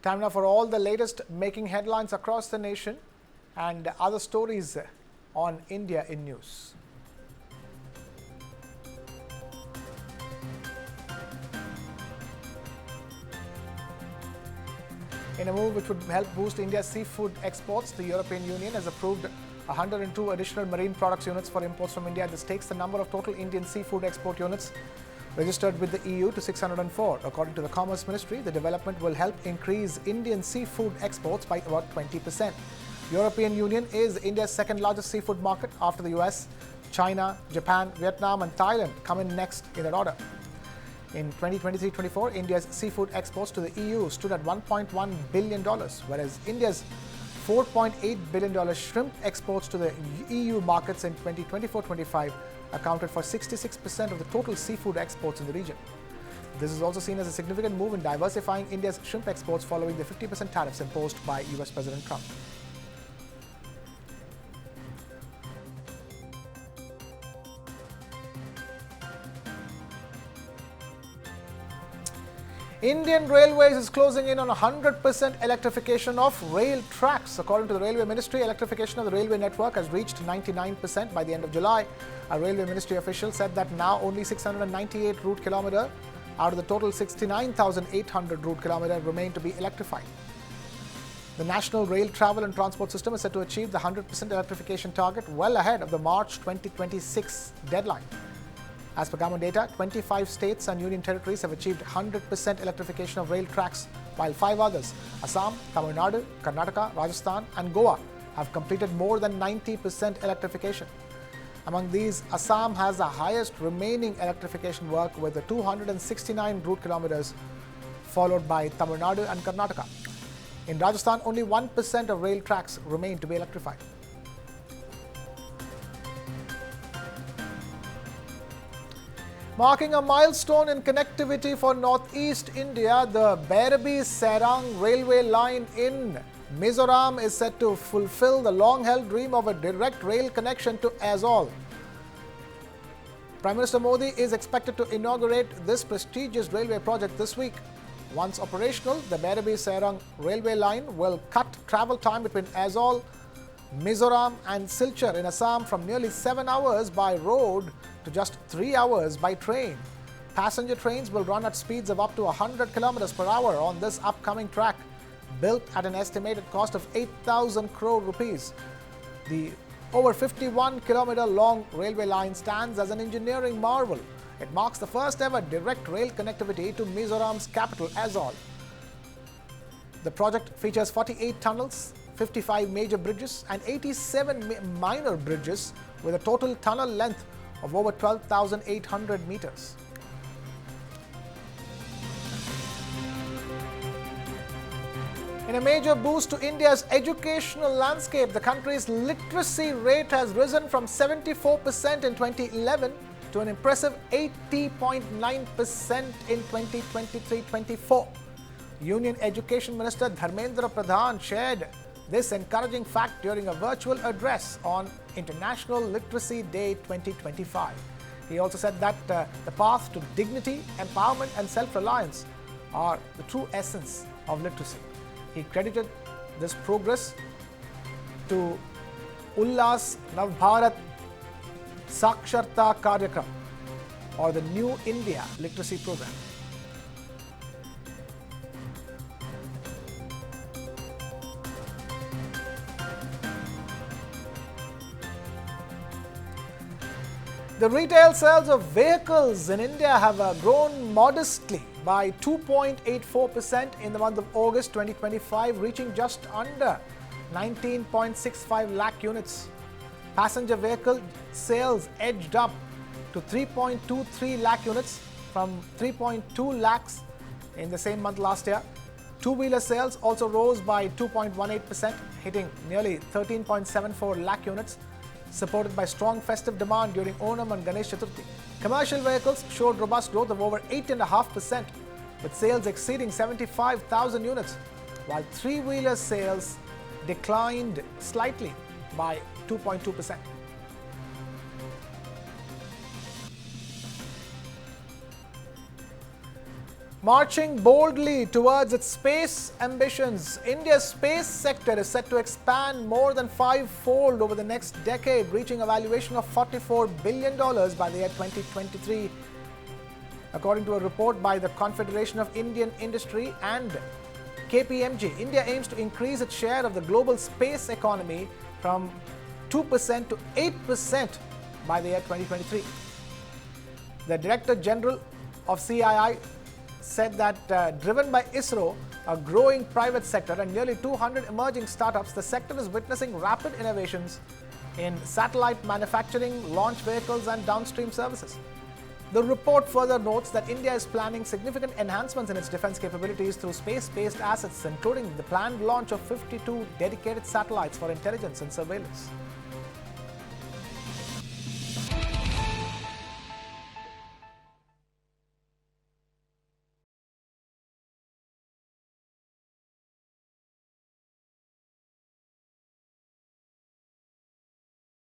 Time now for all the latest making headlines across the nation and other stories on India in News. In a move which would help boost India's seafood exports, the European Union has approved 102 additional marine products units for imports from India. This takes the number of total Indian seafood export units registered with the EU to 604. According to the Commerce Ministry, the development will help increase Indian seafood exports by about 20%. European Union is India's second largest seafood market after the US. China, Japan, Vietnam and Thailand come in next in that order. In 2023-24, India's seafood exports to the EU stood at $1.1 billion, whereas India's $4.8 billion shrimp exports to the EU markets in 2024-25 accounted for 66% of the total seafood exports in the region. This is also seen as a significant move in diversifying India's shrimp exports following the 50% tariffs imposed by US President Trump. Indian Railways is closing in on 100% electrification of rail tracks. According to the Railway Ministry, electrification of the railway network has reached 99% by the end of July. A Railway Ministry official said that now only 698 route kilometres out of the total 69,800 route kilometres remain to be electrified. The National Rail Travel and Transport System is set to achieve the 100% electrification target well ahead of the March 2026 deadline. As per government data, 25 states and union territories have achieved 100% electrification of rail tracks, while 5 others, Assam, Tamil Nadu, Karnataka, Rajasthan and Goa, have completed more than 90% electrification. Among these, Assam has the highest remaining electrification work with the 269 route kilometres, followed by Tamil Nadu and Karnataka. In Rajasthan, only 1% of rail tracks remain to be electrified. Marking a milestone in connectivity for northeast India, the Bairabi-Sairang railway line in Mizoram is set to fulfill the long-held dream of a direct rail connection to Aizawl. Prime Minister Modi is expected to inaugurate this prestigious railway project this week. Once operational, the Bairabi-Sairang railway line will cut travel time between Aizawl, Mizoram and Silchar in Assam from nearly 7 hours by road to just 3 hours by train. Passenger trains will run at speeds of up to 100 kilometers per hour on this upcoming track, built at an estimated cost of 8,000 crore rupees. The over 51-kilometer long railway line stands as an engineering marvel. It marks the first ever direct rail connectivity to Mizoram's capital, Aizawl. The project features 48 tunnels, 55 major bridges and 87 minor bridges with a total tunnel length of over 12,800 meters. In a major boost to India's educational landscape, the country's literacy rate has risen from 74% in 2011 to an impressive 80.9% in 2023-24. Union Education Minister Dharmendra Pradhan shared this encouraging fact during a virtual address on International Literacy Day 2025. He also said that the path to dignity, empowerment and self-reliance are the true essence of literacy. He credited this progress to Ullas Nav Bharat Saksharta Karyakram, or the New India Literacy Program. The retail sales of vehicles in India have grown modestly by 2.84% in the month of August 2025, reaching just under 19.65 lakh units. Passenger vehicle sales edged up to 3.23 lakh units from 3.2 lakhs in the same month last year. Two-wheeler sales also rose by 2.18%, hitting nearly 13.74 lakh units, supported by strong festive demand during Onam and Ganesh Chaturthi. Commercial vehicles showed robust growth of over 8.5%, with sales exceeding 75,000 units, while three-wheeler sales declined slightly by 2.2%. Marching boldly towards its space ambitions, India's space sector is set to expand more than five-fold over the next decade, reaching a valuation of $44 billion by the year 2023. According to a report by the Confederation of Indian Industry and KPMG, India aims to increase its share of the global space economy from 2% to 8% by the year 2023. The Director General of CII said that driven by ISRO, a growing private sector and nearly 200 emerging startups, the sector is witnessing rapid innovations in satellite manufacturing, launch vehicles and downstream services. The report further notes that India is planning significant enhancements in its defense capabilities through space-based assets, including the planned launch of 52 dedicated satellites for intelligence and surveillance.